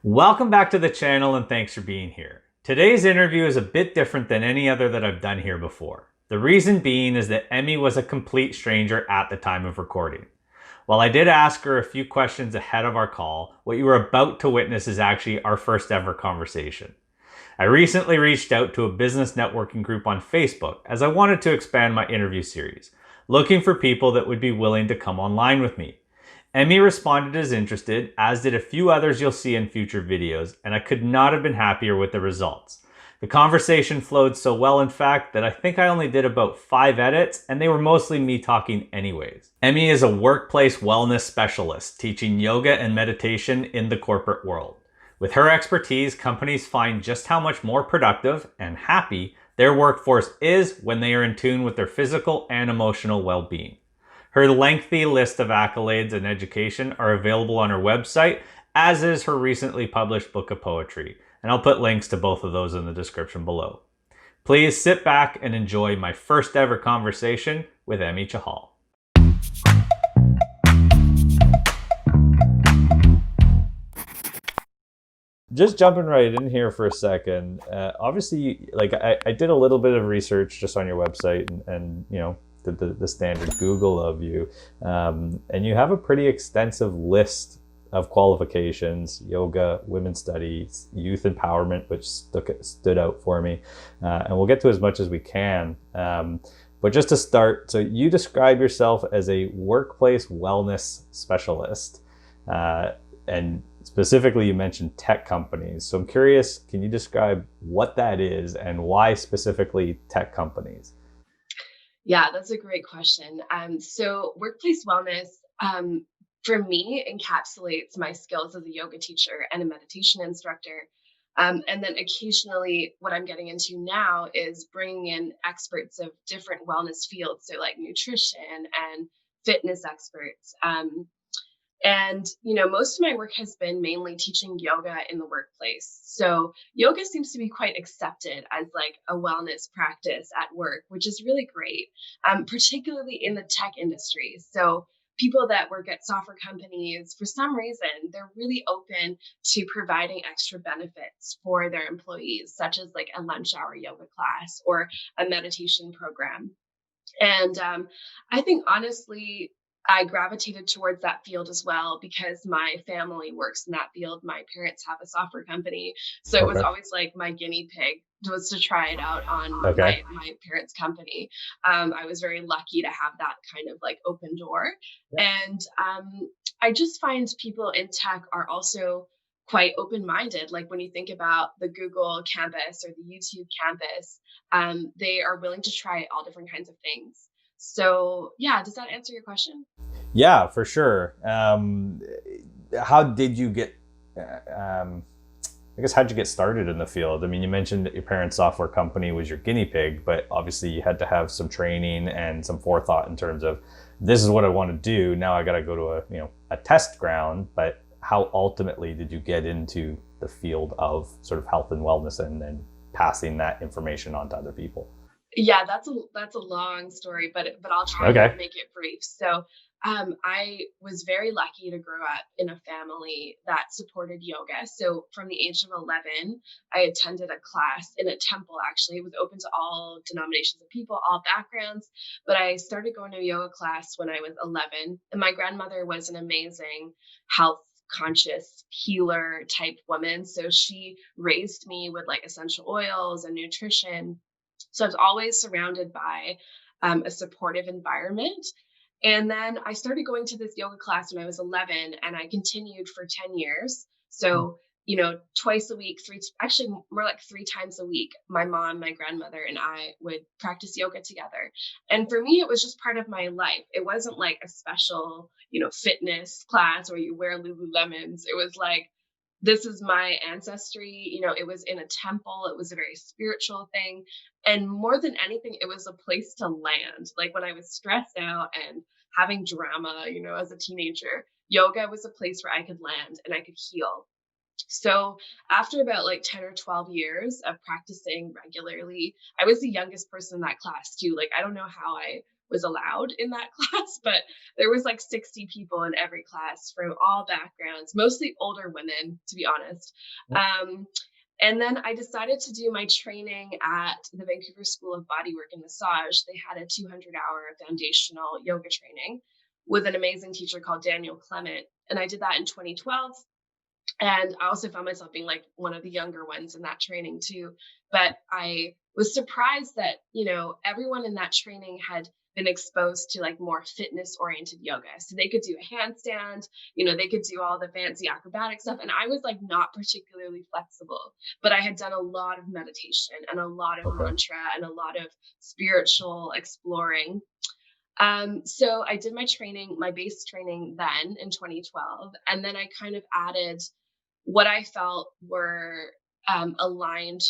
Welcome back to the channel and thanks for being here. Today's interview is a bit different than any other that I've done here before. The reason being is that Emmy was a complete stranger at the time of recording. While I did ask her a few questions ahead of our call, what you are about to witness is actually our first ever conversation. I recently reached out to a business networking group on Facebook as I wanted to expand my interview series, looking for people that would be willing to come online with me. Emmy responded as interested, as did a few others you'll see in future videos, and I could not have been happier with the results. The conversation flowed so well, in fact, that I think I only did about 5 edits, and they were mostly me talking anyways. Emmy is a workplace wellness specialist, teaching yoga and meditation in the corporate world. With her expertise, companies find just how much more productive and happy their workforce is when they are in tune with their physical and emotional well-being. Her lengthy list of accolades and education are available on her website, as is her recently published book of poetry, and I'll put links to both of those in the description below. Please sit back and enjoy my first ever conversation with Emmy Chahal. Just jumping right in here for a second. Obviously, like I did a little bit of research just on your website and the standard Google of you, and you have a pretty extensive list of qualifications: yoga, women's studies, youth empowerment, which stood out for me, and we'll get to as much as we can. But just to start, so you describe yourself as a workplace wellness specialist, and specifically you mentioned tech companies. So I'm curious, can you describe what that is and why specifically tech companies? Yeah, that's a great question. So workplace wellness, for me, encapsulates my skills as a yoga teacher and a meditation instructor. And then occasionally, what I'm getting into now is bringing in experts of different wellness fields, so like nutrition and fitness experts. And most of my work has been mainly teaching yoga in the workplace. So yoga seems to be quite accepted as like a wellness practice at work, which is really great, particularly in the tech industry. So people that work at software companies, for some reason, they're really open to providing extra benefits for their employees, such as like a lunch hour yoga class or a meditation program. And I think honestly, I gravitated towards that field as well because my family works in that field. My parents have a software company. So it was Okay. always like my guinea pig was to try it out on Okay. my parents' company. I was very lucky to have that kind of like open door. And I just find people in tech are also quite open minded. Like when you think about the Google campus or the YouTube campus, they are willing to try all different kinds of things. So, yeah, does that answer your question? Yeah, for sure. How did you get? I guess how'd you get started in the field? I mean, you mentioned that your parents' software company was your guinea pig, but obviously you had to have some training and some forethought in terms of this is what I want to do. Now I got to go to a test ground. But how ultimately did you get into the field of sort of health and wellness and then passing that information on to other people? Yeah, that's a long story, but I'll try to Okay. make it brief. So, I was very lucky to grow up in a family that supported yoga. So, from the age of 11, I attended a class in a temple. Actually, it was open to all denominations of people, all backgrounds. But I started going to a yoga class when I was 11, and my grandmother was an amazing health conscious healer type woman. So she raised me with like essential oils and nutrition, so I was always surrounded by a supportive environment. And then I started going to this yoga class when I was 11, and I continued for 10 years. So, twice a week, actually more like 3 times a week, my mom, my grandmother, and I would practice yoga together. And for me, it was just part of my life. It wasn't like a special, fitness class where you wear Lululemons. It was like, this is my ancestry. It was in a temple. It was a very spiritual thing. And more than anything, it was a place to land. Like when I was stressed out and having drama, as a teenager, yoga was a place where I could land and I could heal. So after about like 10 or 12 years of practicing regularly, I was the youngest person in that class too. Like, I don't know how I was allowed in that class, but there was like 60 people in every class from all backgrounds, mostly older women, to be honest. Um, and then I decided to do my training at the Vancouver School of Bodywork and Massage. They had a 200-hour foundational yoga training with an amazing teacher called Daniel Clement. And I did that in 2012. And I also found myself being like one of the younger ones in that training too. But I was surprised that, everyone in that training had been exposed to like more fitness oriented yoga. So they could do a handstand, they could do all the fancy acrobatic stuff. And I was like not particularly flexible, but I had done a lot of meditation and a lot of Okay. mantra and a lot of spiritual exploring. So I did my training, my base training then in 2012. And then I kind of added what I felt were aligned,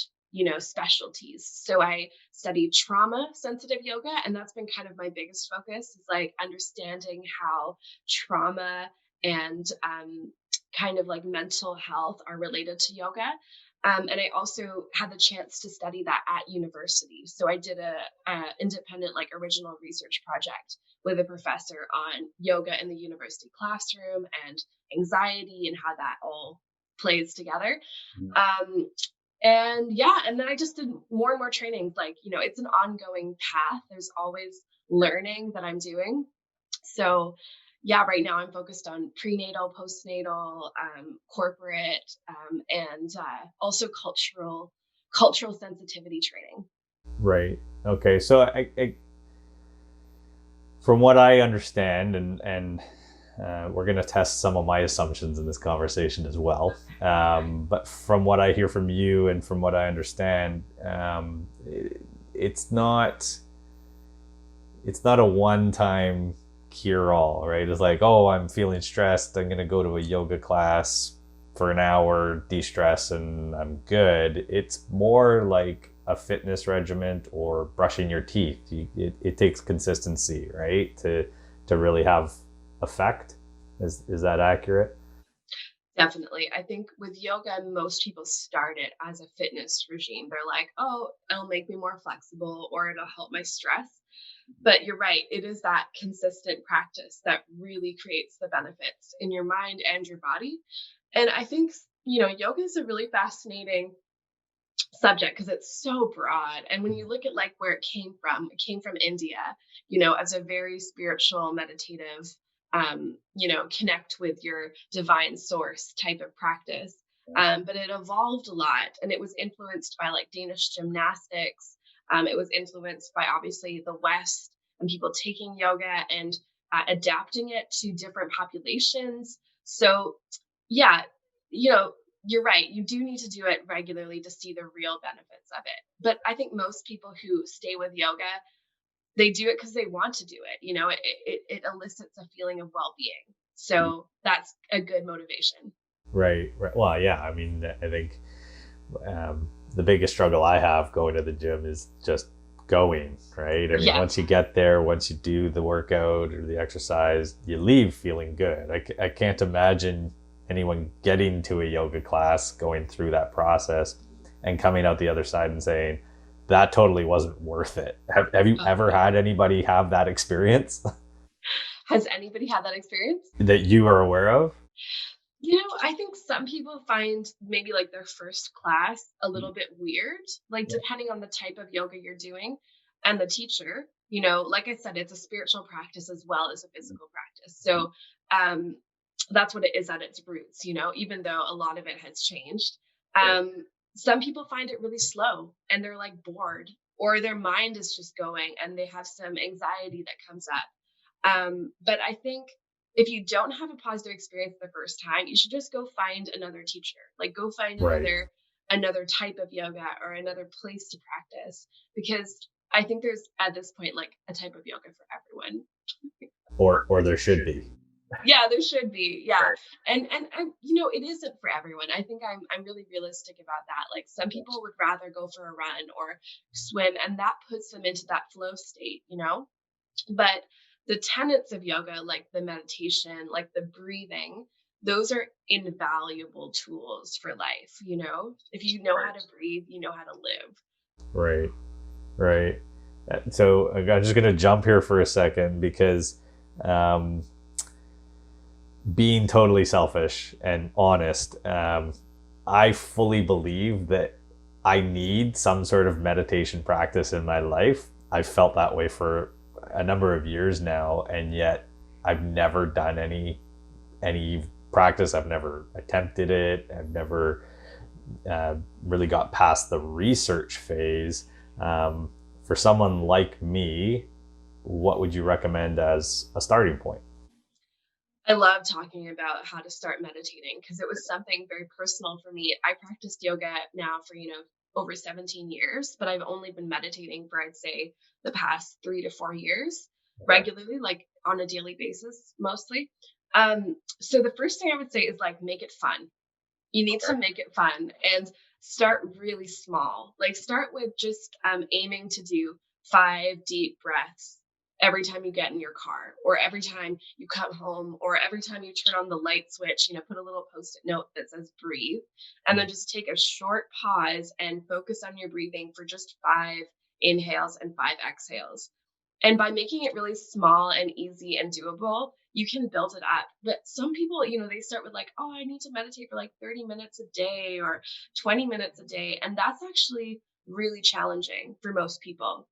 specialties. So I studied trauma sensitive yoga, and that's been kind of my biggest focus is like understanding how trauma and kind of like mental health are related to yoga. And I also had the chance to study that at university. So I did a independent, like original research project with a professor on yoga in the university classroom and anxiety and how that all plays together. Mhm. And yeah, and then I just did more and more trainings. Like, it's an ongoing path. There's always learning that I'm doing. So yeah, right now I'm focused on prenatal, postnatal, corporate, and also cultural sensitivity training. Right. Okay. So from what I understand, and we're going to test some of my assumptions in this conversation as well. But from what I hear from you and from what I understand, it's not a one-time cure-all, right? It's like, oh, I'm feeling stressed. I'm going to go to a yoga class for an hour, de-stress, and I'm good. It's more like a fitness regimen or brushing your teeth. It takes consistency, right, to really have effect. Is that accurate? Definitely. I think with yoga, most people start it as a fitness regime. They're like, oh, it'll make me more flexible or it'll help my stress. But you're right, it is that consistent practice that really creates the benefits in your mind and your body. And I think, yoga is a really fascinating subject because it's so broad. And when you look at like where it came from India, as a very spiritual, meditative, connect with your divine source type of practice. But it evolved a lot and it was influenced by like Danish gymnastics. It was influenced by obviously the West and people taking yoga and adapting it to different populations. So, yeah, you know, you're right. You do need to do it regularly to see the real benefits of it. But I think most people who stay with yoga, they do it because they want to do it. It elicits a feeling of well being. So that's a good motivation. Right. Right. Well, yeah. I mean, I think the biggest struggle I have going to the gym is just going, right? I mean, Yeah. once you get there, once you do the workout or the exercise, you leave feeling good. I can't imagine anyone getting to a yoga class, going through that process, and coming out the other side and saying, that totally wasn't worth it. Have you ever had anybody have that experience Has anybody had that experience? that you are aware of? I think some people find maybe like their first class a little bit weird, like Yeah. depending on the type of yoga you're doing and the teacher. Like I said, it's a spiritual practice as well as a physical practice. So um, that's what it is at its roots, even though a lot of it has changed. Right. Some people find it really slow and they're like bored, or their mind is just going and they have some anxiety that comes up. But I think if you don't have a positive experience the first time, you should just go find another teacher. Like go find Right. another type of yoga or another place to practice because I think there's at this point like a type of yoga for everyone. Or there should be. Yeah, there should be. Yeah. Right. And it isn't for everyone. I think I'm really realistic about that. Like some people would rather go for a run or swim and that puts them into that flow state. But the tenets of yoga, like the meditation, like the breathing, those are invaluable tools for life. If you know how to breathe, you know how to live. Right. Right. So I'm just going to jump here for a second because um, being totally selfish and honest, I fully believe that I need some sort of meditation practice in my life. I've felt that way for a number of years now, and yet I've never done any practice. I've never attempted it. I've never really got past the research phase. For someone like me, what would you recommend as a starting point? I love talking about how to start meditating because it was something very personal for me. I practiced yoga now for, over 17 years, but I've only been meditating for, I'd say, the past 3 to 4 years Okay. regularly, like on a daily basis, mostly. So the first thing I would say is like make it fun. You need to Okay. make it fun and start really small. Like start with just aiming to do 5 deep breaths every time you get in your car or every time you come home or every time you turn on the light switch, put a little post-it note that says breathe, and then just take a short pause and focus on your breathing for just 5 inhales and 5 exhales. And by making it really small and easy and doable, you can build it up. But some people, they start with like, oh, I need to meditate for like 30 minutes a day or 20 minutes a day. And that's actually really challenging for most people.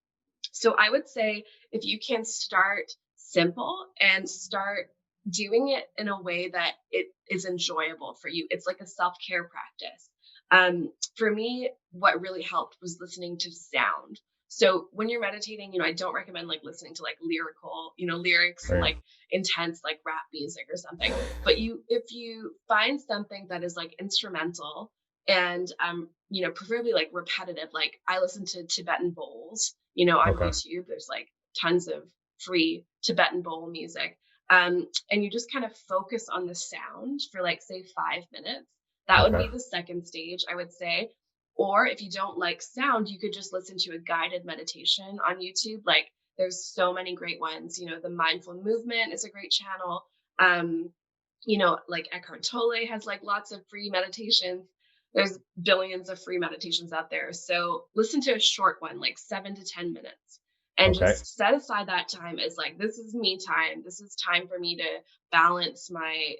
So I would say if you can start simple and start doing it in a way that it is enjoyable for you, it's like a self care practice. For me, what really helped was listening to sound. So when you're meditating, I don't recommend like listening to like lyrical, lyrics and Right. like intense like rap music or something. But if you find something that is like instrumental and preferably like repetitive, like I listen to Tibetan bowls, on Okay. YouTube. There's like tons of free Tibetan bowl music. And you just kind of focus on the sound for like say 5 minutes. That would Okay. be the second stage, I would say. Or if you don't like sound, you could just listen to a guided meditation on YouTube. Like there's so many great ones. The Mindful Movement is a great channel. Um, like Eckhart Tolle has like lots of free meditations. There's billions of free meditations out there. So listen to a short one, like 7 to 10 minutes, and Okay. just set aside that time as like, this is me time. This is time for me to balance my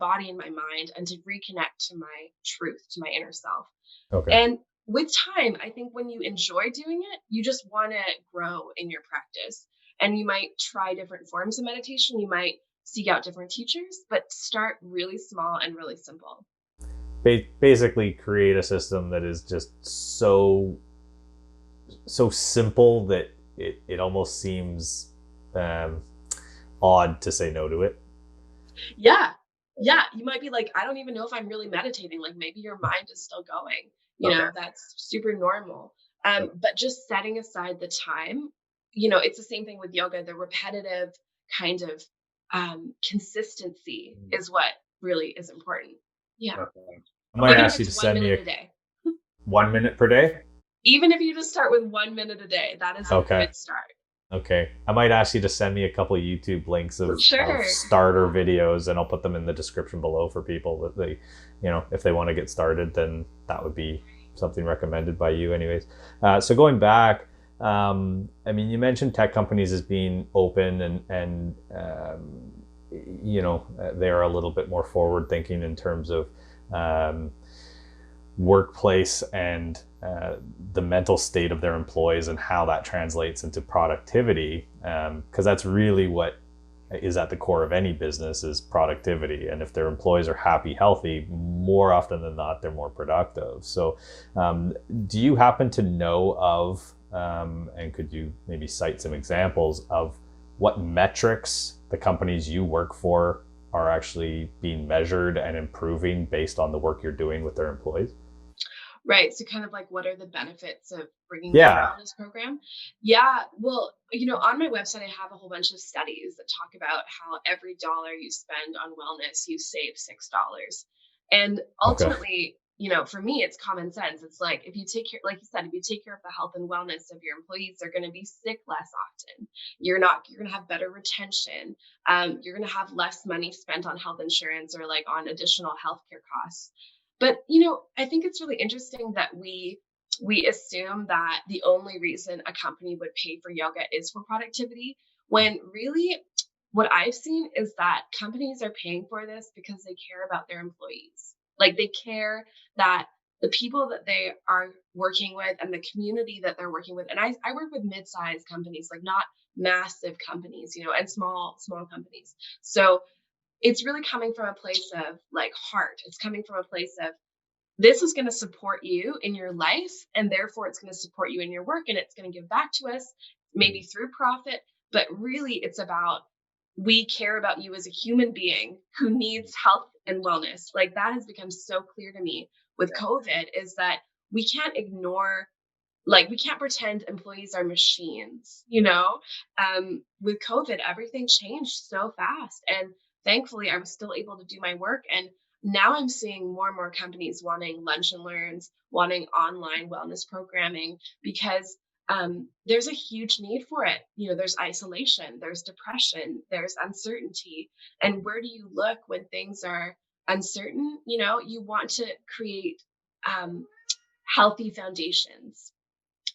body and my mind and to reconnect to my truth, to my inner self. Okay. And with time, I think when you enjoy doing it, you just want to grow in your practice. And you might try different forms of meditation. You might seek out different teachers, but start really small and really simple. Basically, create a system that is just so simple that it almost seems um, odd to say no to it. Yeah. Yeah. You might be like, I don't even know if I'm really meditating. Like maybe your mind is still going. Okay. That's super normal. But just setting aside the time, it's the same thing with yoga. The repetitive kind of consistency is what really is important. Yeah. Okay. I might Even if ask you it's to one send me minute a a day. 1 minute per day. Even if you just start with 1 minute a day, that is a Okay. good start. Okay. I might ask you to send me a couple YouTube links of Sure. starter videos, and I'll put them in the description below for people that if they want to get started, then that would be something recommended by you, anyways. So going back, I mean, you mentioned tech companies as being open and they are a little bit more forward thinking in terms of um, workplace and the mental state of their employees and how that translates into productivity, because that's really what is at the core of any business is productivity. And if their employees are happy, healthy, more often than not they're more productive. So do you happen to know of and could you maybe cite some examples of what metrics the companies you work for are actually being measured and improving based on the work you're doing with their employees? Right. So kind of like what are the benefits of bringing them in Yeah. on this program? Yeah. Well, on my website, I have a whole bunch of studies that talk about how every dollar you spend on wellness, you save $6. And Okay. ultimately, for me, it's common sense. It's like if you take care, like you said, if you take care of the health and wellness of your employees, they're going to be sick less often. You're going to have better retention. You're going to have less money spent on health insurance or like on additional healthcare costs. But, I think it's really interesting that we we assume that the only reason a company would pay for yoga is for productivity, when really what I've seen is that companies are paying for this because they care about their employees. Like they care that the people that they are working with and the community that they're working with. And I work with mid-sized companies, like not massive companies, and small companies. So it's really coming from a place of like heart. It's coming from a place of this is going to support you in your life, and therefore it's going to support you in your work, and it's going to give back to us maybe through profit, but really it's about we care about you as a human being who needs health and wellness. Like that has become so clear to me with COVID, is that we can't ignore, like we can't pretend employees are machines. With COVID everything changed so fast, and thankfully I was still able to do my work. And now I'm seeing more and more companies wanting lunch and learns, wanting online wellness programming, because there's a huge need for it. There's isolation, there's depression, there's uncertainty. And where do you look when things are uncertain? You want to create um, healthy foundations.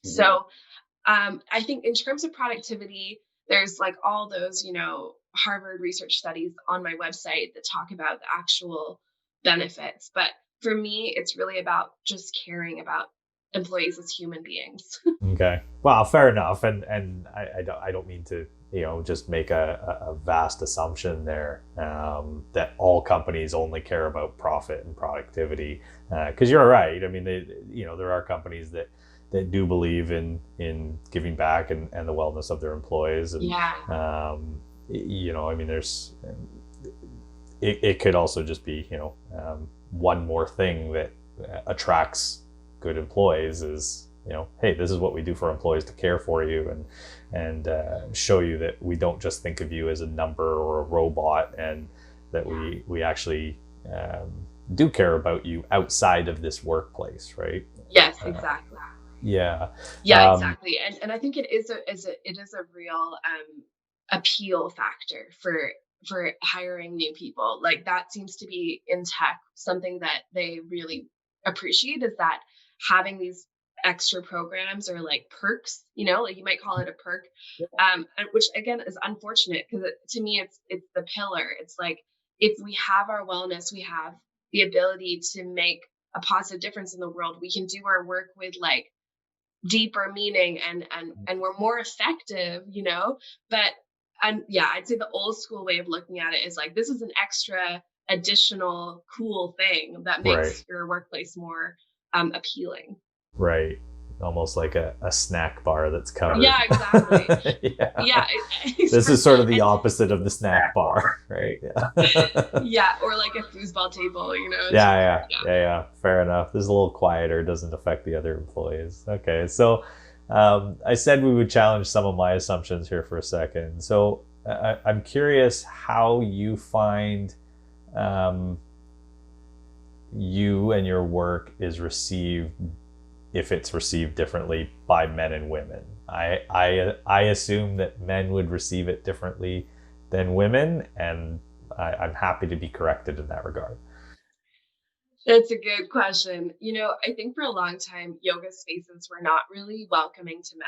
So I think in terms of productivity, there's like all those, Harvard research studies on my website that talk about the actual benefits. But for me, it's really about just caring about employees as human beings. Okay. Well, fair enough. And I don't mean to, just make a vast assumption there, that all companies only care about profit and productivity. Because you're right. I mean, there are companies that do believe in giving back and the wellness of their employees. And, Yeah. I mean, it could also just be, one more thing that attracts good employees is, hey, this is what we do for employees to care for you and show you that we don't just think of you as a number or a robot, and that we actually do care about you outside of this workplace, right? Yes, exactly. Yeah. Yeah, exactly. And I think it is a real appeal factor for hiring new people. Like that seems to be in tech something that they really appreciate, is that having these extra programs or like perks, like you might call it a perk, and which again is unfortunate because to me it's the pillar. It's like if we have our wellness, we have the ability to make a positive difference in the world. We can do our work with like deeper meaning, and we're more effective, but yeah, I'd say the old school way of looking at it is like this is an extra additional cool thing that Right. makes your workplace more appealing. Right. Almost like a snack bar that's covered. Yeah, exactly. Yeah. Yeah, This is sort of the and opposite of the snack bar, right? Yeah. yeah, or like a foosball table, Yeah. Fair enough. This is a little quieter. Doesn't affect the other employees. Okay. So, I said we would challenge some of my assumptions here for a second. So, I'm curious how you find, um, you and your work is received, if it's received differently by men and women. I assume that men would receive it differently than women, and I'm happy to be corrected in that regard. That's a good question. I think for a long time, yoga spaces were not really welcoming to men.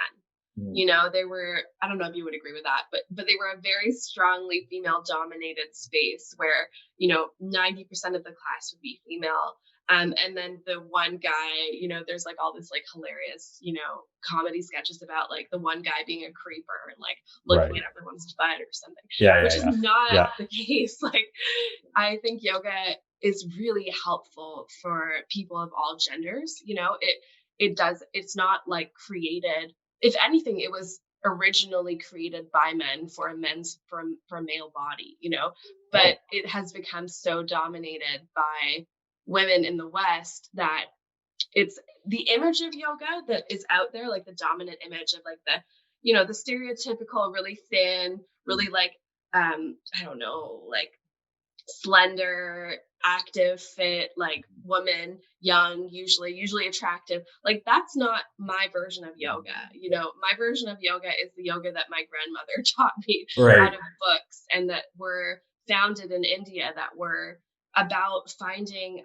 They were, I don't know if you would agree with that, but they were a very strongly female dominated space where, 90% of the class would be female. And then the one guy, there's like all this like hilarious, comedy sketches about like the one guy being a creeper and like looking Right. at everyone's butt or something, Yeah. which is Yeah. not Yeah. the case. Like, I think yoga is really helpful for people of all genders. It's not like created, if anything, it was originally created by men for a male body, but it has become so dominated by women in the West that it's the image of yoga that is out there, like the dominant image of like the stereotypical really thin, really like I don't know, like slender, active, fit, like woman, young, usually attractive. Like that's not my version of yoga. My version of yoga is the yoga that my grandmother taught me Right. out of books, and that were founded in India, that were about finding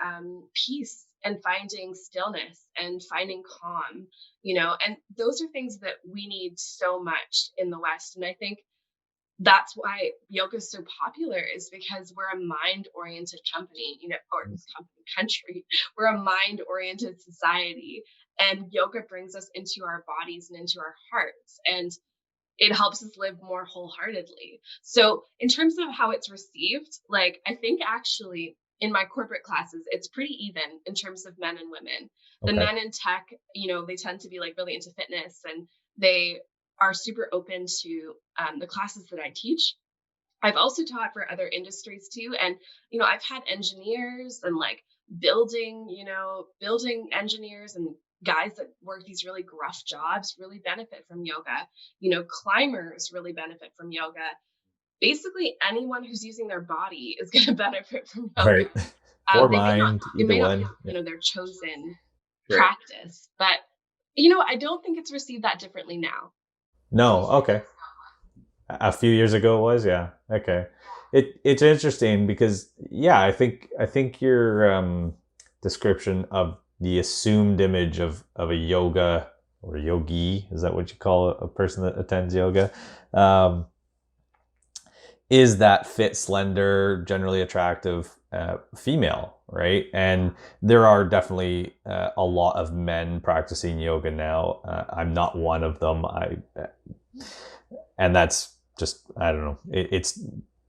peace and finding stillness and finding calm, and those are things that we need so much in the West. And I think that's why yoga is so popular, is because we're a mind oriented company, or country. We're a mind oriented society. And yoga brings us into our bodies and into our hearts. And it helps us live more wholeheartedly. So, in terms of how it's received, like, I think actually in my corporate classes, it's pretty even in terms of men and women. The Okay. men in tech, they tend to be like really into fitness, and they are super open to the classes that I teach. I've also taught for other industries too. And, I've had engineers and like building engineers and guys that work these really gruff jobs really benefit from yoga. Climbers really benefit from yoga. Basically, anyone who's using their body is going to benefit from yoga. Right. Or They may not, mind, it either may not be, one. Yeah. their chosen Right. practice, but, I don't think it's received that differently now. No. Okay. A few years ago it was, yeah. Okay. It's interesting because, yeah, I think your description of the assumed image of a yoga or yogi, is that what you call a person that attends yoga? Um, is that fit, slender, generally attractive female, right? And there are definitely a lot of men practicing yoga now. I'm not one of them. And that's just, I don't know. It's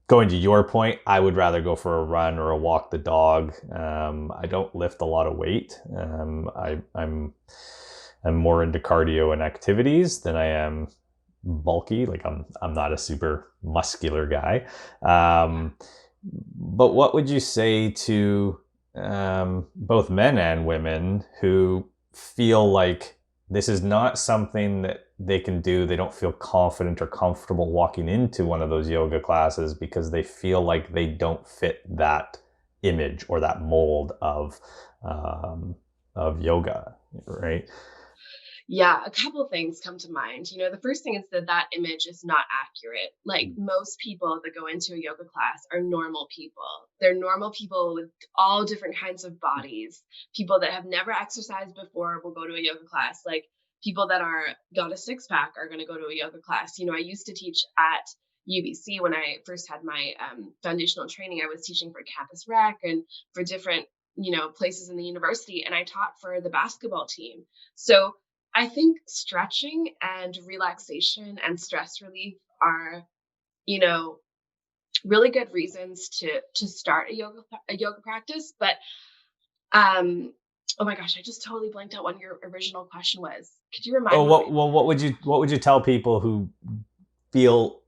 going to your point. I would rather go for a run or a walk the dog. I don't lift a lot of weight. I'm more into cardio and activities than I am bulky. Like I'm not a super muscular guy. But what would you say to both men and women who feel like this is not something that they can do? They don't feel confident or comfortable walking into one of those yoga classes because they feel like they don't fit that image or that mold of yoga, right? Yeah, a couple things come to mind. The first thing is that image is not accurate. Like, most people that go into a yoga class are normal people. They're normal people with all different kinds of bodies. People that have never exercised before will go to a yoga class. Like, people that are got a six pack are going to go to a yoga class. I used to teach at UBC when I first had my foundational training. I was teaching for campus rec and for different places in the university, and I taught for the basketball team. So I think stretching and relaxation and stress relief are, you know, really good reasons to start a yoga practice. But oh my gosh, I just totally blanked out what your original question was. Could you remind Oh, me? what would you tell people who feel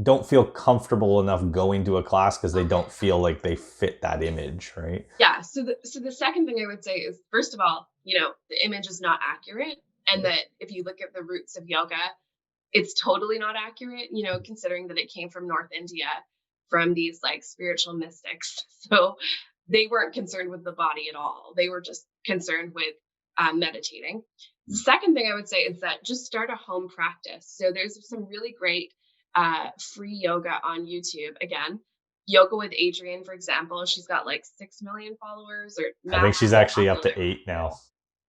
don't feel comfortable enough going to a class because they don't feel like they fit that image, right? Yeah. So the second thing I would say is, first of all, the image is not accurate, and that if you look at the roots of yoga, it's totally not accurate, considering that it came from North India, from these like spiritual mystics. So they weren't concerned with the body at all. They were just concerned with meditating. The second thing I would say is that just start a home practice. So there's some really great free yoga on YouTube. Again, Yoga with Adriene, for example, she's got like 6 million followers, or I think massive she's actually up popular. to 8 now.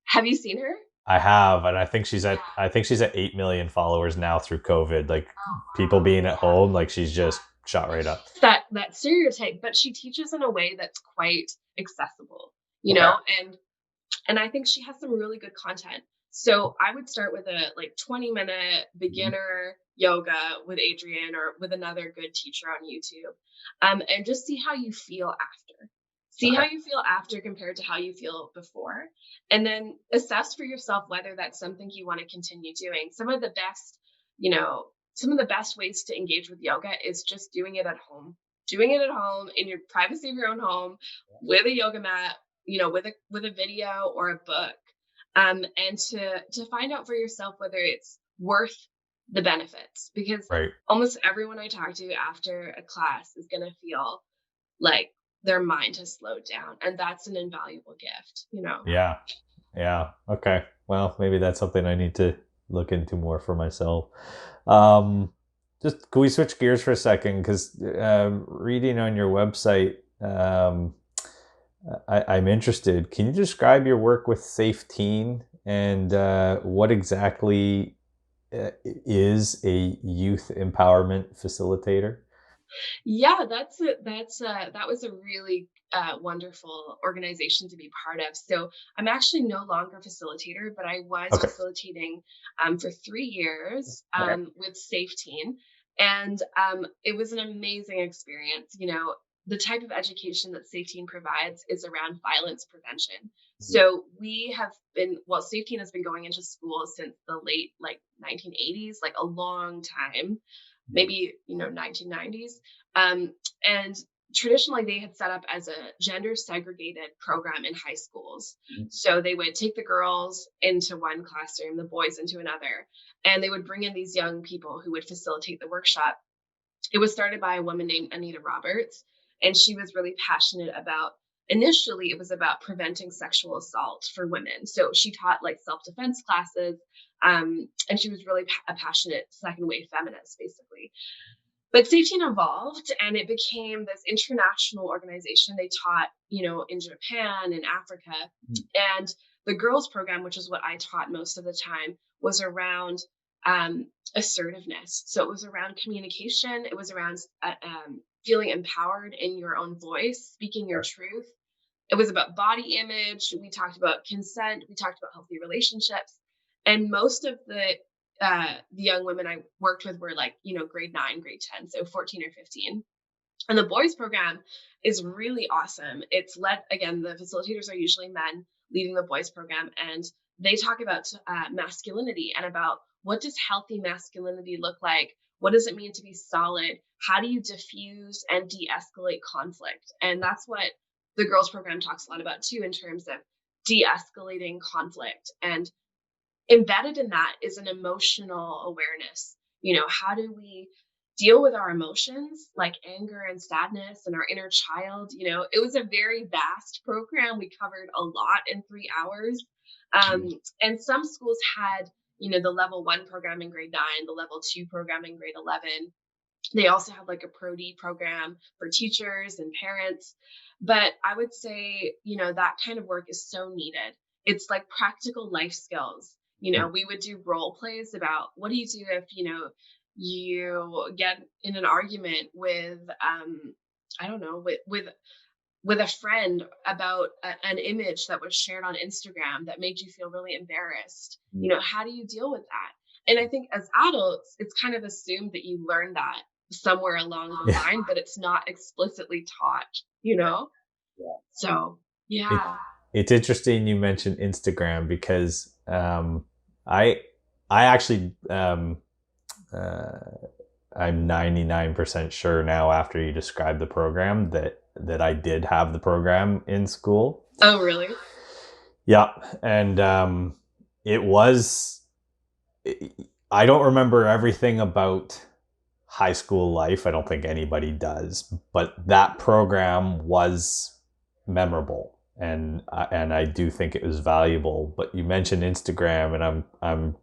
Have you seen her? I have, and I think she's at 8 million followers now through COVID. Like people being at home, like she's just shot right up. That stereotype, but she teaches in a way that's quite accessible, Okay. and I think she has some really good content. So I would start with a like 20-minute beginner yoga with Adriene, or with another good teacher on YouTube, and just see how you feel after. See how Okay. you feel after compared to how you feel before, and then assess for yourself whether that's something you want to continue doing. You know, some of the best ways to engage with yoga is just doing it at home. Doing it at home in your privacy of your own home, with a yoga mat, with a video or a book, and to find out for yourself whether it's worth the benefits, because Right. almost everyone I talk to after a class is going to feel like their mind has slowed down, and that's an invaluable gift. Yeah. Yeah. Okay. Well, maybe that's something I need to look into more for myself. Um, just can we switch gears for a second? Because reading on your website, I'm interested. Can you describe your work with Safe Teen and what exactly is a youth empowerment facilitator? Yeah, that was a really wonderful organization to be part of. So I'm actually no longer a facilitator, but I was Okay. facilitating for 3 years Okay. with Safe Teen, and it was an amazing experience. The type of education that Safe Teen provides is around violence prevention. So we have been well, Safe Teen has been going into school since the late like 1980s, like a long time, maybe 1990s. And traditionally, they had set up as a gender segregated program in high schools. So they would take the girls into one classroom, the boys into another, and they would bring in these young people who would facilitate the workshop. It was started by a woman named Anita Roberts, and she was really passionate about. Initially, it was about preventing sexual assault for women. So she taught like self defense classes, and she was really a passionate second wave feminist, basically. But Safe Teen evolved and it became this international organization. They taught, in Japan and Africa. And the girls program, which is what I taught most of the time, was around assertiveness. So it was around communication. It was around feeling empowered in your own voice, speaking your truth. It was about body image. We talked about consent. We talked about healthy relationships. And most of the young women I worked with were like, grade 9, grade 10, so 14 or 15. And the boys program is really awesome. It's led, again, the facilitators are usually men leading the boys program, and they talk about masculinity and about what does healthy masculinity look like? What does it mean to be solid? How do you diffuse and de escalate conflict? And that's what the girls program talks a lot about too, in terms of de escalating conflict. And embedded in that is an emotional awareness. How do we deal with our emotions like anger and sadness and our inner child? It was a very vast program. We covered a lot in 3 hours. And some schools had, the level 1 program in grade 9, the level 2 program in grade 11. They also have like a Pro D program for teachers and parents. But I would say, that kind of work is so needed. It's like practical life skills. We would do role plays about what do you do if, you get in an argument with, I don't know, with a friend about an image that was shared on Instagram that made you feel really embarrassed. How do you deal with that? And I think as adults, it's kind of assumed that you learn that somewhere along the Yeah. line, but it's not explicitly taught. So, It, yeah. it's interesting you mentioned Instagram because I I actually uh, I'm 99% sure now after you described the program that I did have the program in school. Oh, really? Yeah, and it was I don't remember everything about high school life. I don't think anybody does, but that program was memorable, and I do think it was valuable. But you mentioned Instagram, and I'm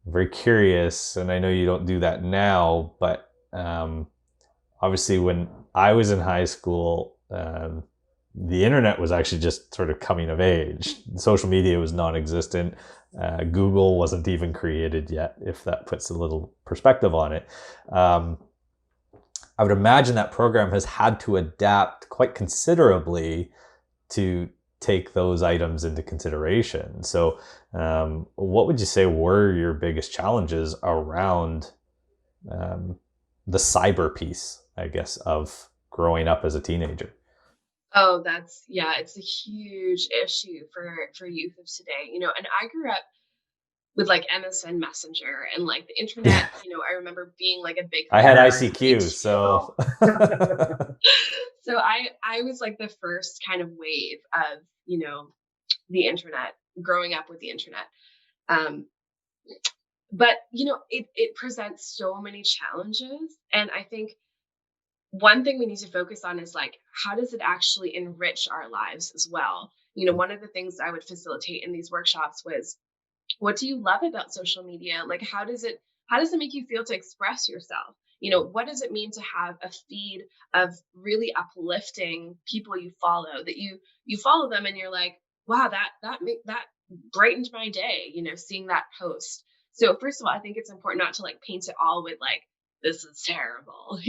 very curious, and I know you don't do that now, but obviously when I was in high school, the internet was actually just sort of coming of age. Social media was non-existent. Google wasn't even created yet, if that puts a little perspective on it. Um, I would imagine that program has had to adapt quite considerably to take those items into consideration. So, what would you say were your biggest challenges around um, the cyber piece, I guess, of growing up as a teenager? Oh, yeah, it's a huge issue for youth of today. And I grew up with like MSN Messenger and like the internet. Yeah, I remember being like a big I had fan of ICQ, HTML. so So I was like the first kind of wave of, the internet, growing up with the internet. Um, but it presents so many challenges. And I think one thing we need to focus on is like, how does it actually enrich our lives as well? One of the things I would facilitate in these workshops was, what do you love about social media? Like, how does it make you feel to express yourself? What does it mean to have a feed of really uplifting people you follow, that you follow them and you're like, wow, that brightened my day, seeing that post. So first of all, I think it's important not to like paint it all with like, this is terrible,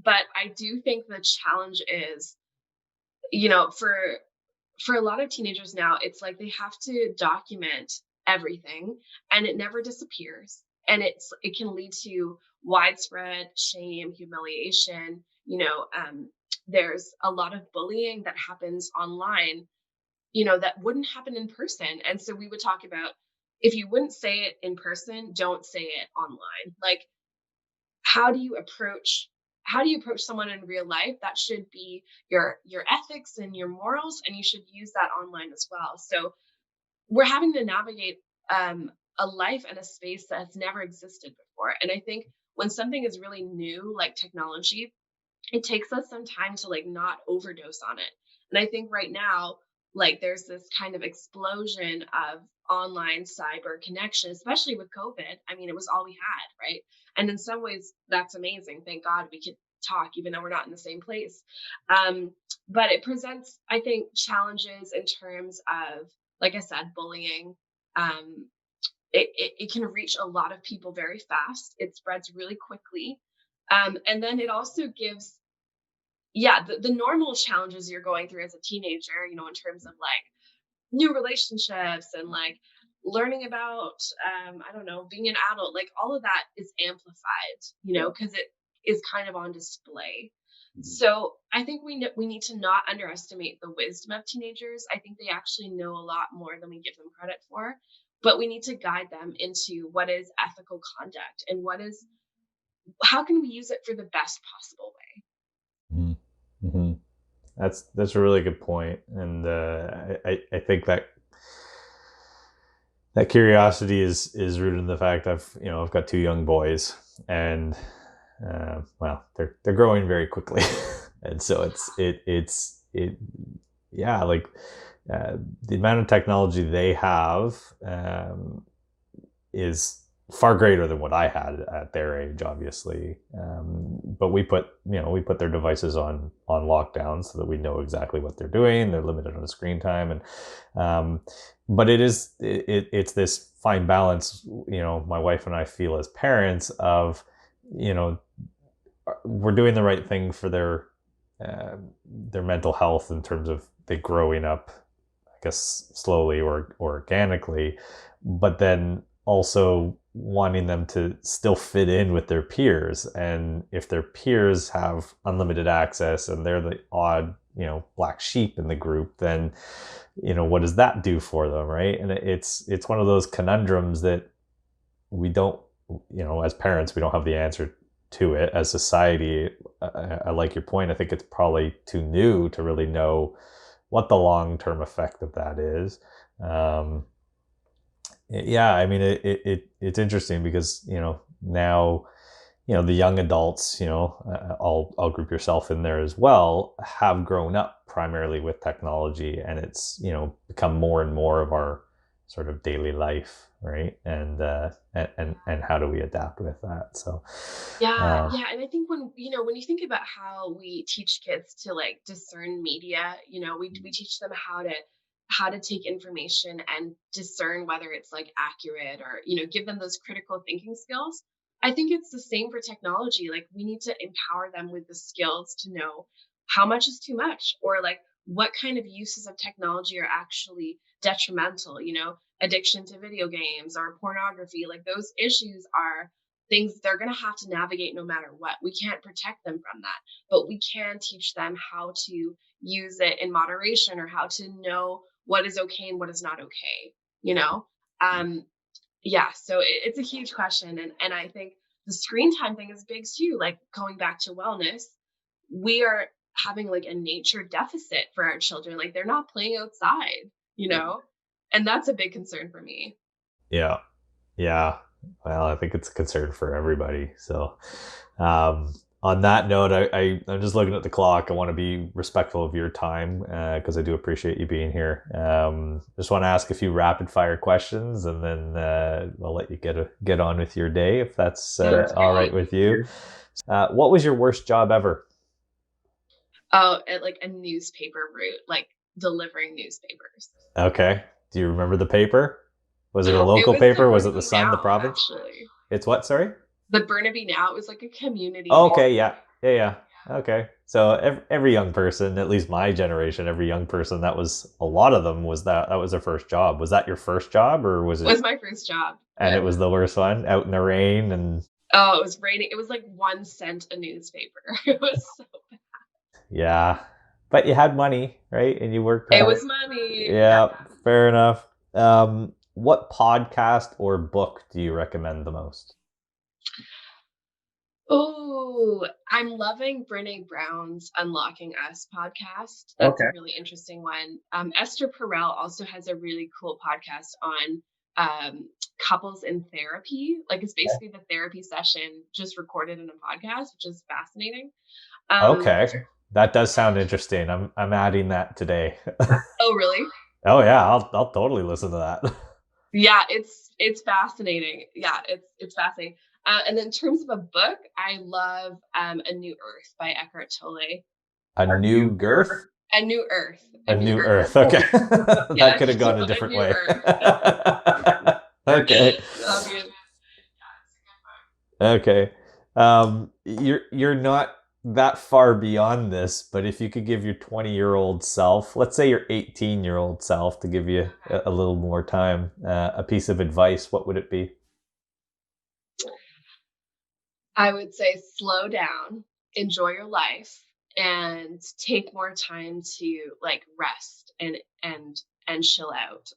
but I do think the challenge is, for a lot of teenagers now, it's like they have to document everything and it never disappears. And it can lead to widespread shame, humiliation. There's a lot of bullying that happens online, that wouldn't happen in person. And so we would talk about, if you wouldn't say it in person, don't say it online. Like, how do you approach someone in real life? That should be your ethics and your morals, and you should use that online as well. So we're having to navigate a life and a space that has never existed before. And I think when something is really new, like technology, it takes us some time to like not overdose on it. And I think right now, like there's this kind of explosion of online cyber connection, especially with COVID. I mean, it was all we had, right? And in some ways, that's amazing. Thank God we could talk, even though we're not in the same place. Um, but it presents, I think, challenges in terms of, like I said, bullying. Um, it can reach a lot of people very fast. It spreads really quickly. And then it also gives, yeah, the normal challenges you're going through as a teenager, in terms of like new relationships and like learning about, I don't know, being an adult, like all of that is amplified, because it is kind of on display. So I think we need to not underestimate the wisdom of teenagers. I think they actually know a lot more than we give them credit for, but we need to guide them into what is ethical conduct and how can we use it for the best possible way. Mm-hmm. That's a really good point, and I think that curiosity is rooted in the fact I've got two young boys, and well, they're growing very quickly, and so it's yeah, like the amount of technology they have is far greater than what I had at their age, obviously. But we put their devices on lockdown so that we know exactly what they're doing. They're limited on screen time, and but it's this fine balance. My wife and I feel as parents of, you know, we're doing the right thing for their mental health in terms of they growing up, I guess, slowly or organically, but then also wanting them to still fit in with their peers. And if their peers have unlimited access and they're the odd, black sheep in the group, then, what does that do for them, right? And it's one of those conundrums that we don't, as parents, we don't have the answer to it. As society, I like your point. I think it's probably too new to really know what the long-term effect of that is. Yeah, I mean, it's interesting because now, the young adults, I'll group yourself in there as well, have grown up primarily with technology, and it's become more and more of our sort of daily life, right? And how do we adapt with that? So, Yeah, uh, yeah, and I think when you think about how we teach kids to like discern media, we teach them how to take information and discern whether it's like accurate, or give them those critical thinking skills. I think it's the same for technology. Like we need to empower them with the skills to know how much is too much, or like what kind of uses of technology are actually detrimental, addiction to video games or pornography. Like those issues are things they're going to have to navigate no matter what. We can't protect them from that, but we can teach them how to use it in moderation, or how to know what is okay and what is not okay, you know? Um, yeah, so it's a huge question. And I think the screen time thing is big too. Like going back to wellness, we are having like a nature deficit for our children. Like they're not playing outside, and that's a big concern for me. yeah, yeah. Well, I think it's a concern for everybody. So, um, On that note, I'm just looking at the clock. I want to be respectful of your time because I do appreciate you being here. Just want to ask a few rapid fire questions, and then I'll let you get on with your day if that's Sounds all right great. with you. What was your worst job ever? Oh, at like a newspaper route, like delivering newspapers. Okay. Do you remember the paper? Was it a It local was the paper? Was it the Burnaby Sun, the Now, province? actually. It's what? Sorry. The Burnaby Now, it was like a community Okay. newspaper. Yeah. Yeah. Yeah. Okay. So every young person, at least my generation, every young person, that was a lot of them was that was their first job. Was that your first job, or was It it? was my first job. And Yeah. it was the worst one, out in the rain, and Oh, it was raining. It was like 1 cent a newspaper. It was so, yeah, but you had money, right? And you worked it hard. was money. Yeah. Yeah, fair enough. What podcast or book do you recommend the most? Oh, I'm loving Brene Brown's Unlocking Us podcast. That's Okay. a really interesting one. Esther Perel also has a really cool podcast on couples in therapy. Like it's basically the therapy session just recorded in a podcast, which is fascinating. Um, Okay, that does sound interesting. I'm adding that today. oh, really? Oh yeah, I'll totally listen to that. Yeah, it's fascinating. Yeah, it's fascinating. And then in terms of a book, I love A New Earth by Eckhart Tolle. A new girth, A New Earth. A a New new Earth. Earth. Okay, that Yeah, could have gone a A different New way. Earth. Okay. That'll be it. Okay. You're not that far beyond this, but if you could give your 20-year-old self, let's say your 18-year-old self, to give you a little more time, a piece of advice, what would it be? I would say slow down, enjoy your life, and take more time to like rest and chill out.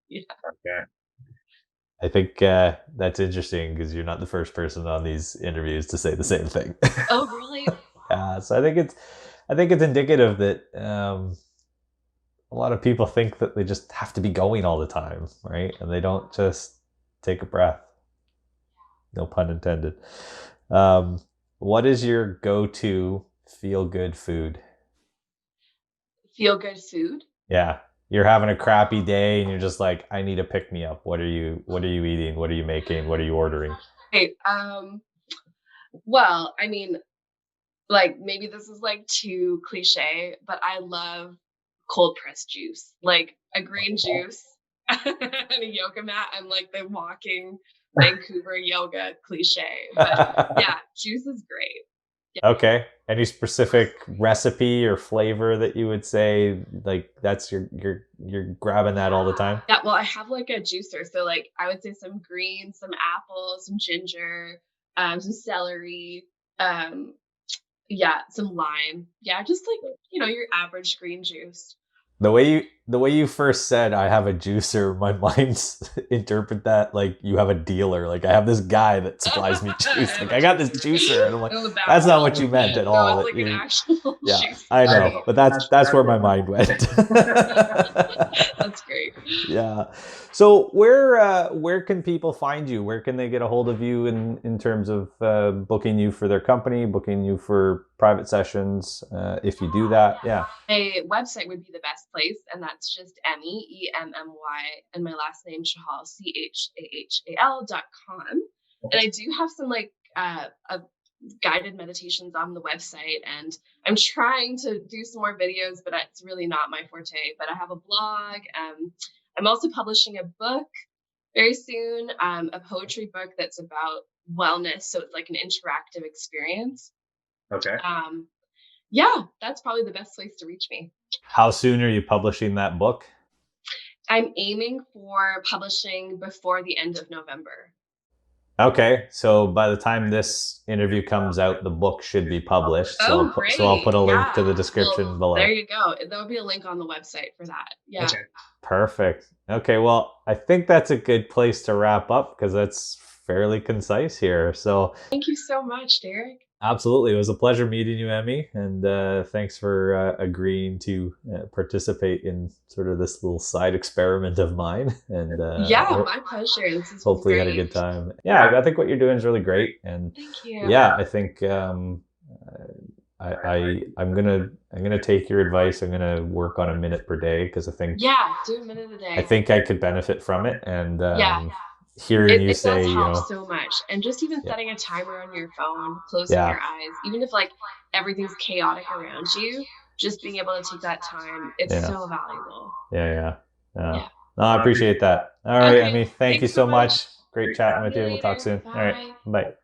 Yeah. Okay. I think that's interesting because you're not the first person on these interviews to say the same thing. Oh, really? So I think it's indicative that a lot of people think that they just have to be going all the time, right? And they don't just take a breath. No pun intended. Um, what is your go-to feel-good food? Feel good food. Yeah, you're having a crappy day and you're just like, I need a pick me up. What are you eating? What are you making? What are you ordering? Hey, well, I mean, like maybe this is like too cliche, but I love cold pressed juice, like a green juice and a yoga mat. I'm like the walking Vancouver yoga cliche, but yeah, juice is great. Yeah. Okay. Any specific recipe or flavor that you would say like that's you're grabbing that all the time? Yeah, well, I have like a juicer, so like I would say some greens, some apples, some ginger, some celery, um, yeah, some lime. Yeah, just like your average green juice. The way you first said I have a juicer, my mind's interpret that like you have a dealer. Like I have this guy that supplies me I juice. have Like a I got this juicer. juicer, and I'm like, It was a bad that's not one. what you meant at No, all. it's That like an you, actual yeah, juice I know, machine. but that's where my mind went. That's great. Yeah. So where can people find you? Where can they get a hold of you in terms of booking you for their company, booking you for private sessions? If you do that, yeah. A website would be the best place, and that's just Emmy, EMMY, and my last name Chahal, CHAHAL.com. And I do have some like guided meditations on the website, and I'm trying to do some more videos, but it's really not my forte. But I have a blog. I'm also publishing a book very soon, a poetry book that's about wellness, so it's like an interactive experience. Okay. Yeah, that's probably the best place to reach me. How soon are you publishing that book? I'm aiming for publishing before the end of November. Okay, so by the time this interview comes out, the book should be published. Oh, So I'll great. put a link to Yeah. the description Well, there below. you go. There'll be a link on the website for that. Yeah. Okay. Perfect. Okay, well, I think that's a good place to wrap up because that's fairly concise here. So Thank you so much, Derek. Absolutely. It was a pleasure meeting you, Emmy. And thanks for agreeing to participate in sort of this little side experiment of mine. And Yeah, my pleasure. This has been hopefully you had a great. good time. Yeah, I think what you're doing is really great. And Thank you. yeah, I think I'm gonna take your advice. I'm gonna work on a minute per day because Yeah, do a minute a I day. think I could benefit from it. And Yeah, hearing you it does say, help so much. And just even yeah, setting a timer on your phone, closing yeah, your eyes, even if like everything's chaotic around you, just being able to take that time, it's yeah, so valuable. yeah. Yeah. Yeah. No, I appreciate that. All right, Okay. Emmy. Thank you Thanks so so much. much. Great chatting See with you you. We'll talk later. soon. All right. Bye. Bye.